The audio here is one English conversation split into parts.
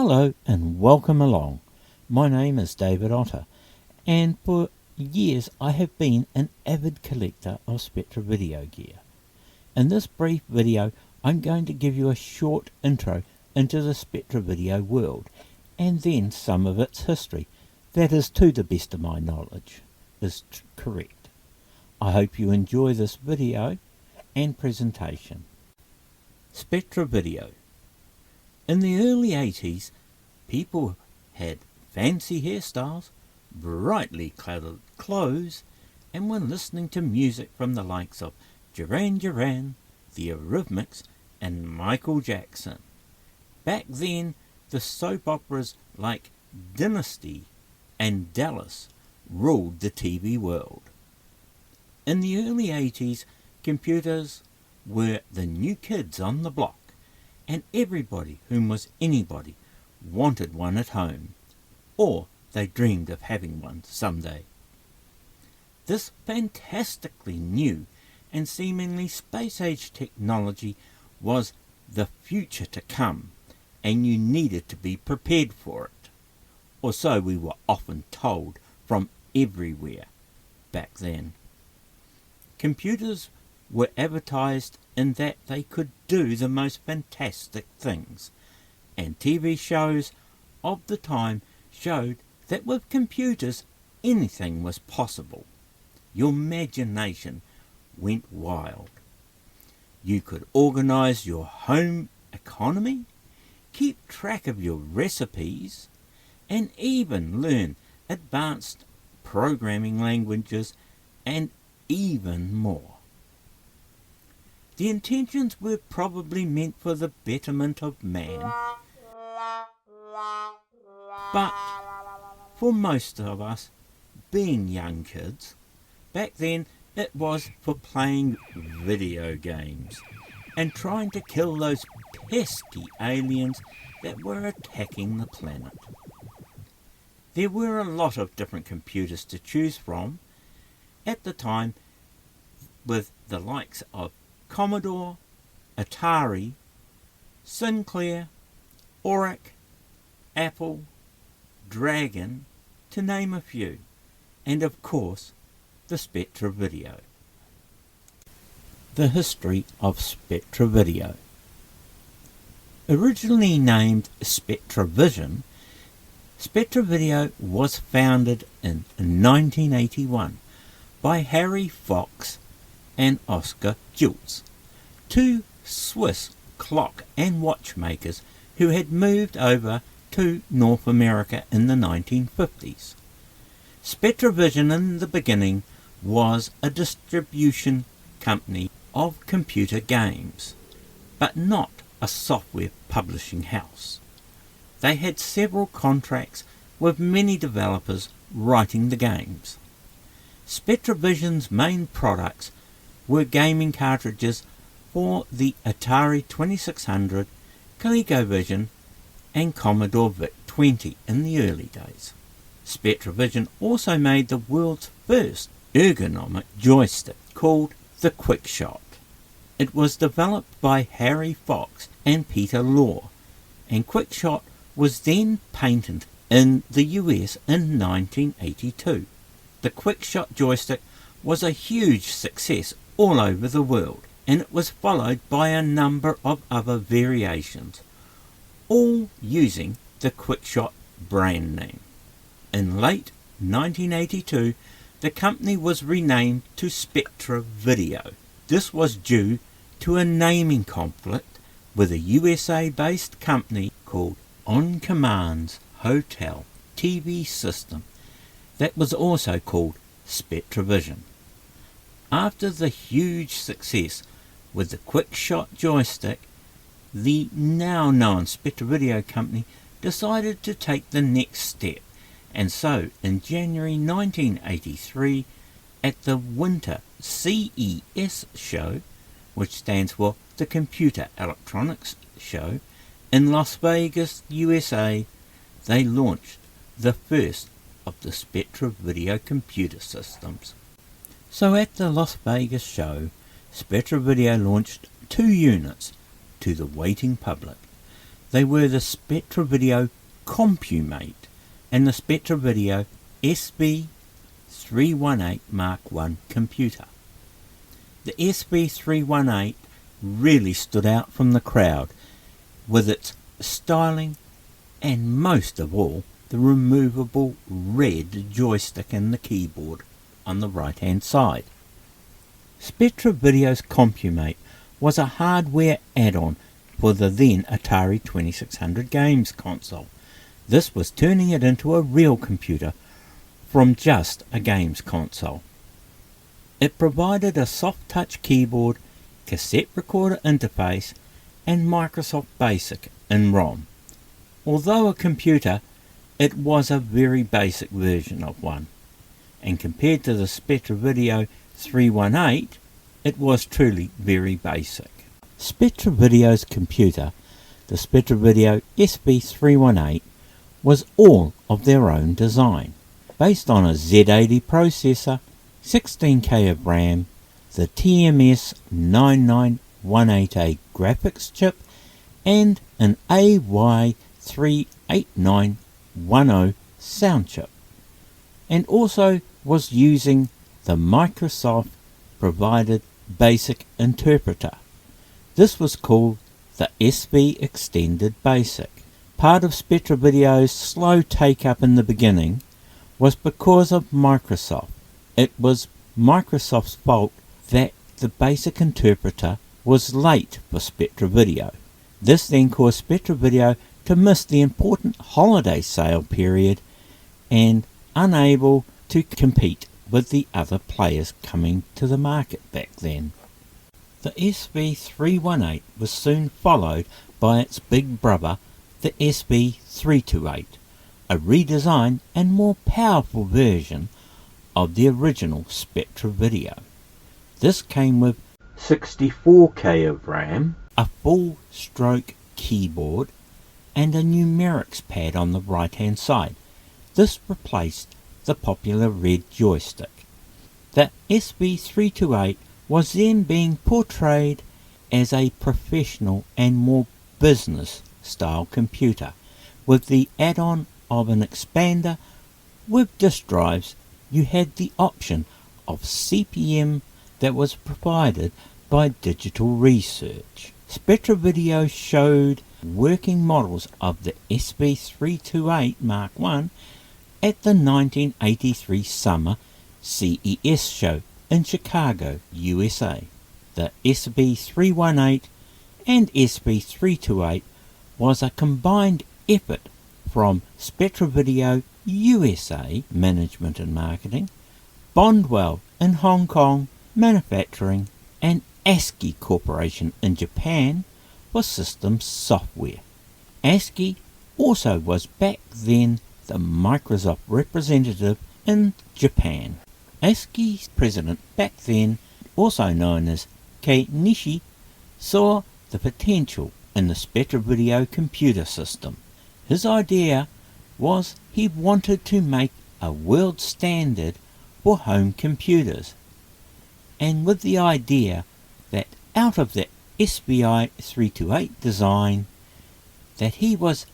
Hello and welcome along. My name is David Otter, and for years I have been an avid collector of Spectra-Video gear. In this brief video I'm going to give you a short intro into the Spectra-Video world, and then some of its history, that is to the best of my knowledge, is correct. I hope you enjoy this video and presentation. Spectra-Video. In the early 80s, people had fancy hairstyles, brightly coloured clothes, and were listening to music from the likes of Duran Duran, the Eurythmics, and Michael Jackson. Back then, the soap operas like Dynasty and Dallas ruled the TV world. In the early 80s, computers were the new kids on the block, and everybody whom was anybody wanted one at home, or they dreamed of having one someday. This fantastically new and seemingly space-age technology was the future to come, and you needed to be prepared for it, or so we were often told from everywhere back then. Computers were advertised in that they could do the most fantastic things, and TV shows of the time showed that with computers anything was possible. Your imagination went wild. You could organise your home economy, keep track of your recipes, and even learn advanced programming languages and even more. The intentions were probably meant for the betterment of man, but for most of us, being young kids, back then it was for playing video games and trying to kill those pesky aliens that were attacking the planet. There were a lot of different computers to choose from at the time, with the likes of Commodore, Atari, Sinclair, Oric, Apple, Dragon, to name a few, and of course the Spectra-Video. The history of Spectra-Video. Originally named Spectra-Vision, Spectra-Video was founded in 1981 by Harry Fox and Oscar Schultz, two Swiss clock and watchmakers who had moved over to North America in the 1950s. Spectra-Vision in the beginning was a distribution company of computer games, but not a software publishing house. They had several contracts with many developers writing the games. Spectra-Vision's main products were gaming cartridges for the Atari 2600, ColecoVision, and Commodore VIC-20 in the early days. Spectra-Vision also made the world's first ergonomic joystick called the QuickShot. It was developed by Harry Fox and Peter Law, and QuickShot was then patented in the US in 1982. The QuickShot joystick was a huge success all over the world, and it was followed by a number of other variations, all using the QuickShot brand name. In late 1982, the company was renamed to Spectra-Video. This was due to a naming conflict with a USA-based company called On Command's Hotel TV system that was also called Spectra-Vision. After the huge success with the QuickShot joystick, the now known Spectra-Video company decided to take the next step, and so in January 1983, at the Winter CES show, which stands for the Computer Electronics Show, in Las Vegas, USA, they launched the first of the Spectra-Video computer systems. So at the Las Vegas show, Spectra-Video launched two units to the waiting public. They were the Spectra-Video Compumate and the Spectra-Video SB318 Mark I computer. The SB318 really stood out from the crowd with its styling and, most of all, the removable red joystick and the keyboard on the right hand side. Spectra-Video's Compumate was a hardware add-on for the then Atari 2600 games console. This was turning it into a real computer from just a games console. It provided a soft touch keyboard, cassette recorder interface and Microsoft Basic in ROM. Although a computer, it was a very basic version of one, and compared to the Spectra-Video 318, it was truly very basic. Spectra-Video's computer, the Spectra-Video SB318, was all of their own design, based on a Z80 processor, 16K of RAM, the TMS 9918A graphics chip, and an AY38910 sound chip, and also was using the Microsoft provided basic interpreter. This was called the SB Extended Basic. Part of Spectra-Video's slow take-up in the beginning was because of Microsoft. It was Microsoft's fault that the basic interpreter was late for Spectra-Video. This then caused Spectra-Video to miss the important holiday sale period and unable to compete with the other players coming to the market back then. The SB318 was soon followed by its big brother, the SB328, a redesigned and more powerful version of the original Spectra-Video. This came with 64K of RAM, a full stroke keyboard, and a numerics pad on the right hand side. This replaced the popular red joystick. The SB328 was then being portrayed as a professional and more business style computer with the add-on of an expander. With disk drives, you had the option of CPM that was provided by Digital Research. Spectra-Video showed working models of the SB328 Mark I at the 1983 Summer CES show in Chicago, USA. The SB318 and SB328 was a combined effort from Spectra-Video USA Management and Marketing, Bondwell in Hong Kong Manufacturing, and ASCII Corporation in Japan for systems software. ASCII also was back then the Microsoft representative in Japan. ASCII's president back then, also known as Kei Nishi, saw the potential in the Spectra-Video computer system. His idea was he wanted to make a world standard for home computers, and with the idea that out of the SBI 328 design that he was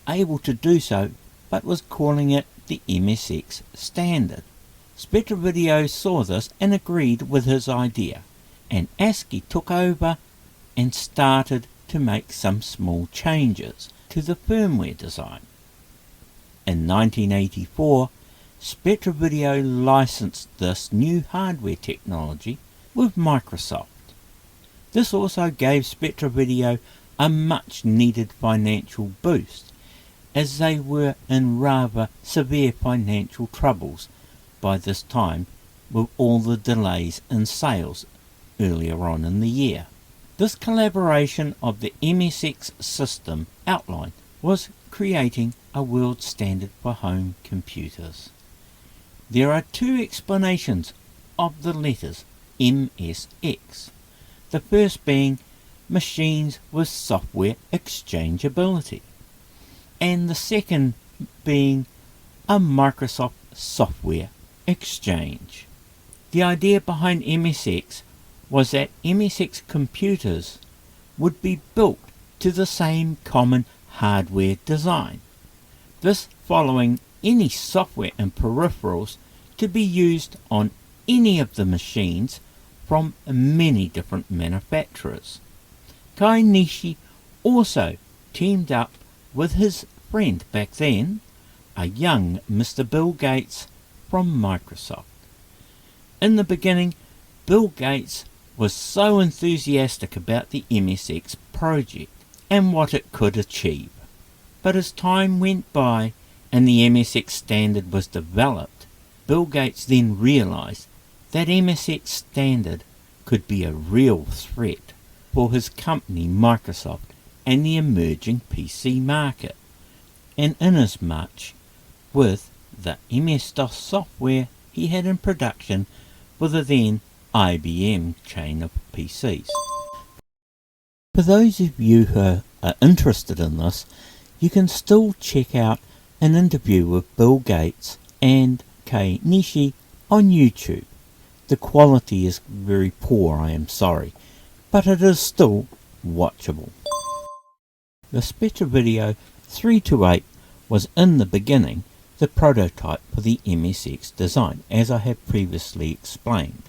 able to do so, but was calling it the MSX standard. Spectra-Video saw this and agreed with his idea, and ASCII took over and started to make some small changes to the firmware design. In 1984, Spectra-Video licensed this new hardware technology with Microsoft. This also gave Spectra-Video a much needed financial boost, as they were in rather severe financial troubles by this time with all the delays in sales earlier on in the year. This collaboration of the MSX system outline was creating a world standard for home computers. There are two explanations of the letters MSX. The first being machines with software exchangeability, and the second being a Microsoft software exchange. The idea behind MSX was that MSX computers would be built to the same common hardware design. This following any software and peripherals to be used on any of the machines from many different manufacturers. Kai Nishi also teamed up with his friend back then, a young Mr. Bill Gates from Microsoft. In the beginning, Bill Gates was so enthusiastic about the MSX project and what it could achieve. But as time went by and the MSX standard was developed, Bill Gates then realized that MSX standard could be a real threat for his company Microsoft and the emerging PC market. And inasmuch with the MS-DOS software he had in production for the then IBM chain of PCs. For those of you who are interested in this, you can still check out an interview with Bill Gates and Kei Nishi on YouTube. The quality is very poor, I am sorry, but it is still watchable. The Spectra-Video 328 was in the beginning the prototype for the MSX design, as I have previously explained.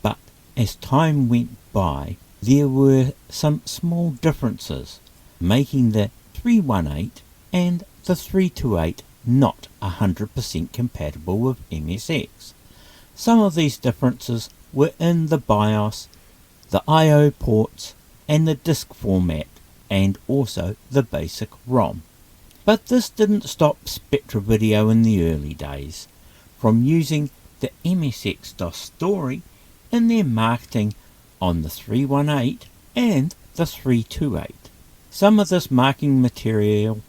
But as time went by, there were some small differences, making the 318 and the 328 not 100% compatible with MSX. Some of these differences were in the BIOS, the I/O ports, and the disk format, and also the basic ROM. But this didn't stop Spectra-Video in the early days from using the MSX-DOS story in their marketing on the 318 and the 328. Some of this marketing material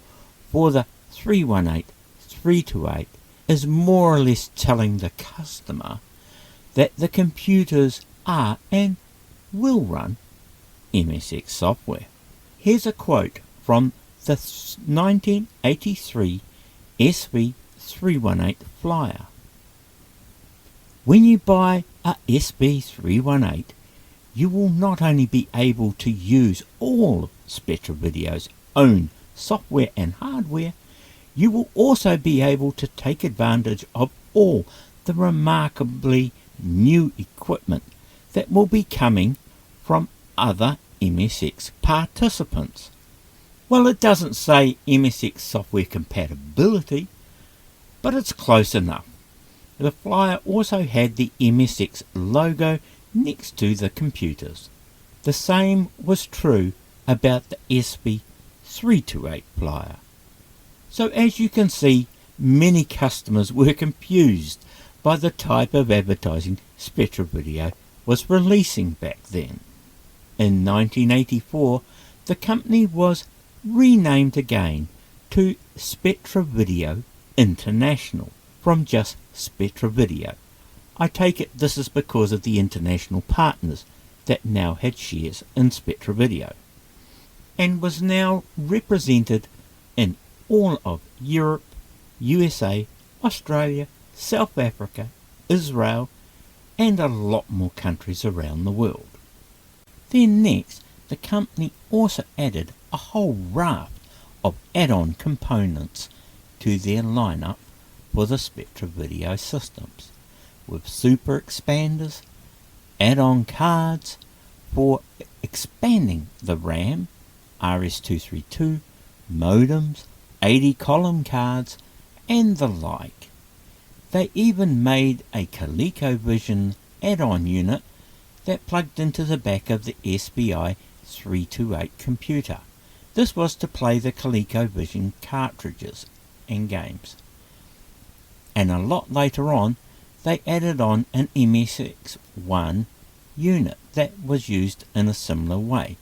for the 318, 328 is more or less telling the customer that the computers are and will run MSX software. Here's a quote from the 1983 SV318 flyer. When you buy a SV318, you will not only be able to use all of Spectra-Video's own software and hardware, you will also be able to take advantage of all the remarkably new equipment that will be coming from other MSX participants. Well, it doesn't say MSX software compatibility, but it's close enough. The flyer also had the MSX logo next to the computers. The same was true about the SV328 flyer. So as you can see, many customers were confused by the type of advertising Spectra-Video was releasing back then. In 1984, the company was renamed again to Spectra-Video International from just Spectra-Video. I take it this is because of the international partners that now had shares in Spectra-Video, and was now represented in all of Europe, USA, Australia, South Africa, Israel, and a lot more countries around the world. Then next, the company also added a whole raft of add-on components to their lineup for the Spectra-Video systems, with super expanders, add-on cards for expanding the RAM, RS-232, modems, 80-column cards, and the like. They even made a ColecoVision add-on unit that plugged into the back of the SPI 328 computer. This was to play the ColecoVision cartridges and games. And a lot later on, they added on an MSX1 unit that was used in a similar way,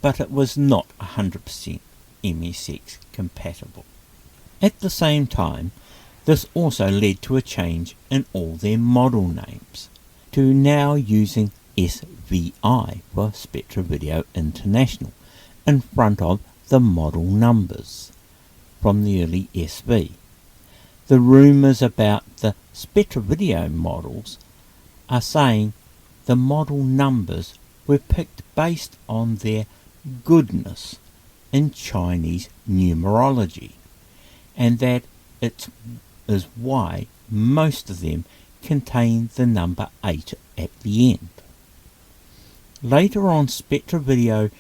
but it was not 100% MSX compatible. At the same time, this also led to a change in all their model names, to now using SVI for Spectra-Video International in front of the model numbers from the early SV. The rumours about the Spectra-Video models are saying the model numbers were picked based on their goodness in Chinese numerology, and that it is why most of them contain the number 8 at the end. Later on, Spectra-Video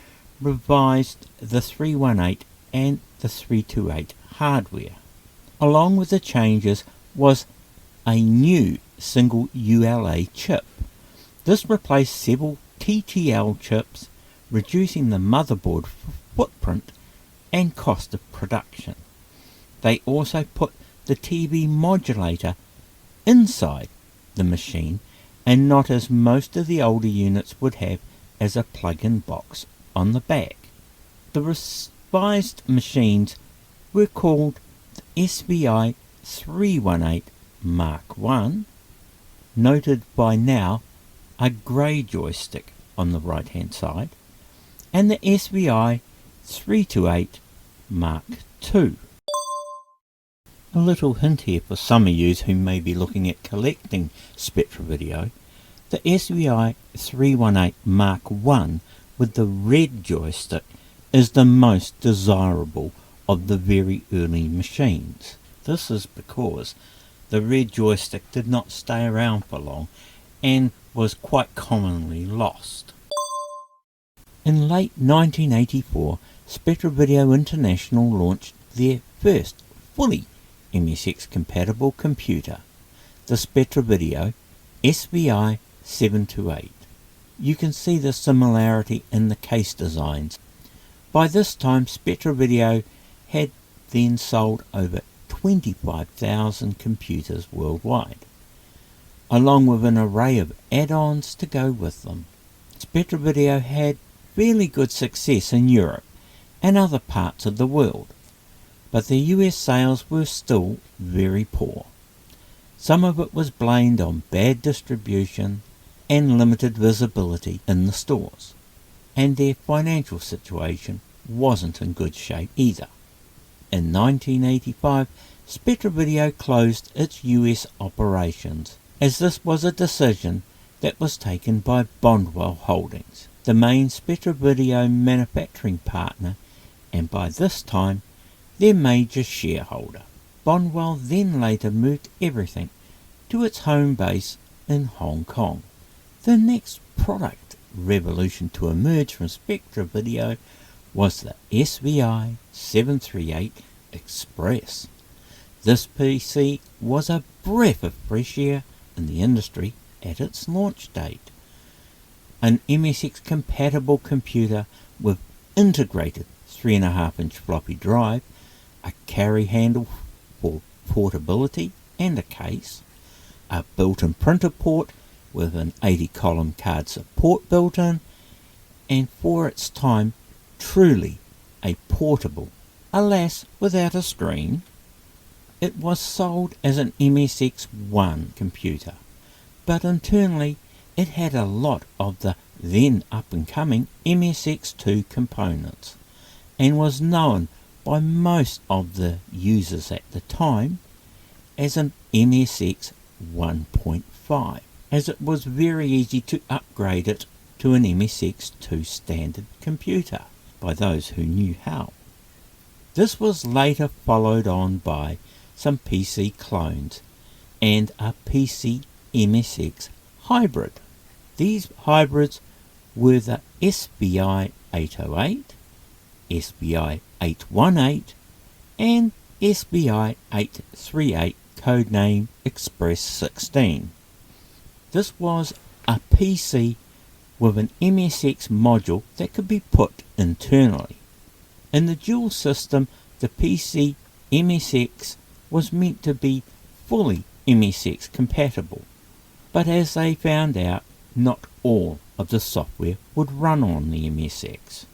revised the 318 and the 328 hardware. Along with the changes was a new single ULA chip. This replaced several TTL chips, reducing the motherboard footprint and cost of production. They also put the TV modulator inside the machine, and not as most of the older units would have as a plug-in box on the back. The revised machines were called the SVI 318 Mark I, noted by now a grey joystick on the right hand side, and the SVI 328 Mark II. A little hint here for some of you who may be looking at collecting Spectra-Video. The SVI 318 Mark I with the red joystick is the most desirable of the very early machines. This is because the red joystick did not stay around for long and was quite commonly lost. In late 1984, Spectra-Video International launched their first fully MSX compatible computer, the Spectra-Video SVI 728. You can see the similarity in the case designs. By this time, Spectra-Video had then sold over 25,000 computers worldwide, along with an array of add-ons to go with them. Spectra-Video had fairly good success in Europe and other parts of the world, but the US sales were still very poor. Some of it was blamed on bad distribution and limited visibility in the stores, and their financial situation wasn't in good shape either. In 1985, Spectra-Video closed its US operations, as this was a decision that was taken by Bondwell Holdings, the main Spectra-Video manufacturing partner, and by this time their major shareholder. Bondwell then later moved everything to its home base in Hong Kong. The next product revolution to emerge from Spectra-Video was the SVI 738 Express. This PC was a breath of fresh air in the industry at its launch date. An MSX compatible computer with integrated 3.5-inch floppy drive, a carry handle for portability and a case, a built-in printer port with an 80-column card support built in, and for its time truly a portable, alas without a screen. It was sold as an MSX1 computer, but internally it had a lot of the then up-and-coming MSX2 components, and was known by most of the users at the time as an MSX 1.5, as it was very easy to upgrade it to an MSX2 standard computer by those who knew how. This was later followed on by some PC clones and a PC MSX hybrid. These hybrids were the SVI 808, SVI 818 and SVI 838, codename Express 16. This was a PC with an MSX module that could be put internally. In the dual system, the PC MSX was meant to be fully MSX compatible, but as they found out, not all of the software would run on the MSX,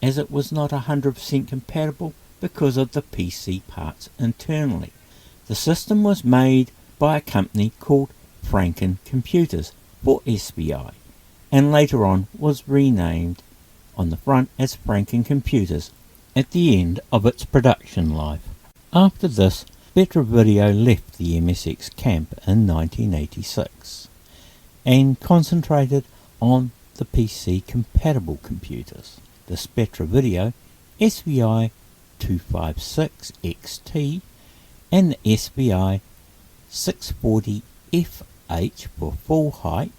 as it was not 100% compatible because of the PC parts internally. The system was made by a company called Franken Computers for SVI, and later on was renamed on the front as Franken Computers at the end of its production life. After this, Spectra-Video left the MSX camp in 1986 and concentrated on the PC compatible computers. The Spectra-Video SVI 256 XT and the SVI 640 FH for full height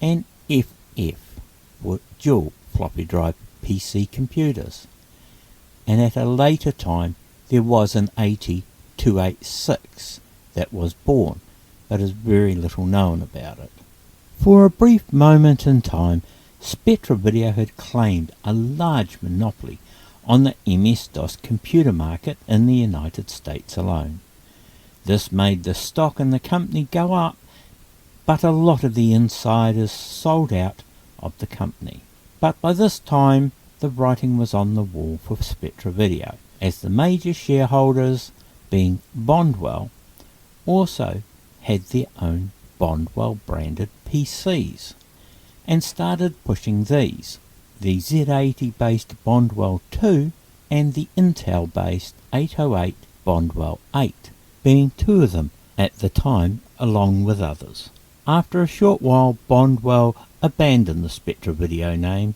and FF for dual floppy drive PC computers. And at a later time there was an 286 that was born, but is very little known about it. For a brief moment in time, Spectra-Video had claimed a large monopoly on the MS-DOS computer market in the United States alone. This made the stock in the company go up, but a lot of the insiders sold out of the company. But by this time, the writing was on the wall for Spectra-Video, as the major shareholders, being Bondwell, also had their own Bondwell branded PCs and started pushing these, the Z80 based Bondwell 2 and the Intel based 808 Bondwell 8, being two of them at the time along with others. After a short while, Bondwell abandoned the Spectra-Video name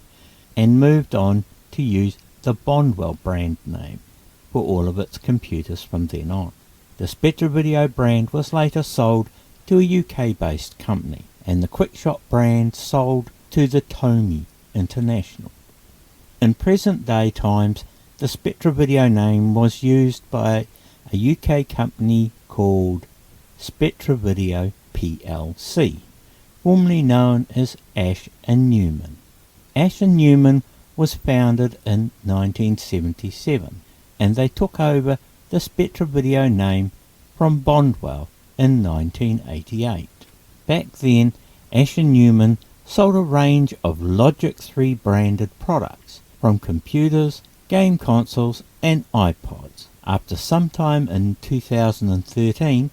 and moved on to use the Bondwell brand name for all of its computers from then on. The Spectra-Video brand was later sold to a UK-based company, and the Quickshot brand sold to the Tomy International. In present-day times, the Spectra-Video name was used by a UK company called Spectra-Video plc, formerly known as Ash & Newman. Ash & Newman was founded in 1977, and they took over the Spectra-Video name from Bondwell in 1988. Back then, Ash & Newman sold a range of Logic 3 branded products, from computers, game consoles and iPods. After some time in 2013,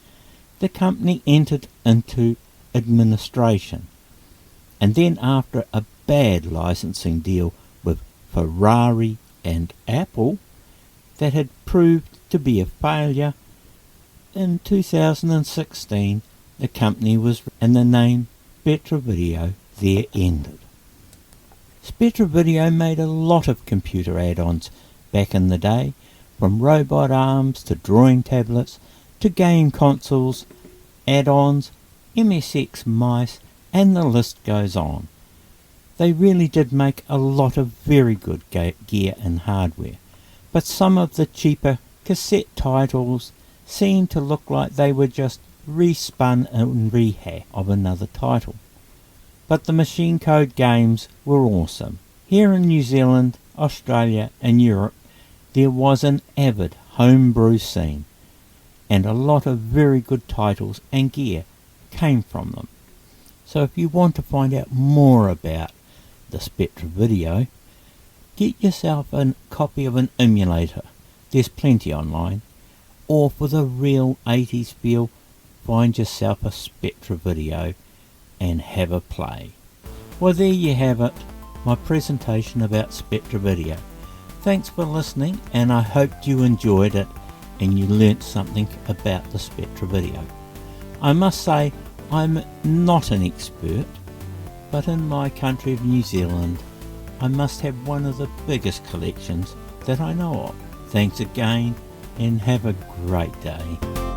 the company entered into administration, and then after a bad licensing deal with Ferrari and Apple that had proved to be a failure, in 2016 the company was, and the name Spectra-Video there ended. Spectra-Video made a lot of computer add-ons back in the day, from robot arms to drawing tablets to game consoles, add-ons, MSX mice, and the list goes on. They really did make a lot of very good gear and hardware, but some of the cheaper cassette titles seemed to look like they were just respun and rehash of another title. But the machine code games were awesome. Here in New Zealand, Australia and Europe, there was an avid homebrew scene, and a lot of very good titles and gear came from them. So if you want to find out more about the Spectra-Video, get yourself a copy of an emulator. There's plenty online. Or for the real 80s feel, find yourself a Spectra-Video and have a play. Well, there you have it, my presentation about Spectra-Video. Thanks for listening, and I hope you enjoyed it and you learnt something about the Spectra-Video. I must say, I'm not an expert, but in my country of New Zealand, I must have one of the biggest collections that I know of. Thanks again, and have a great day.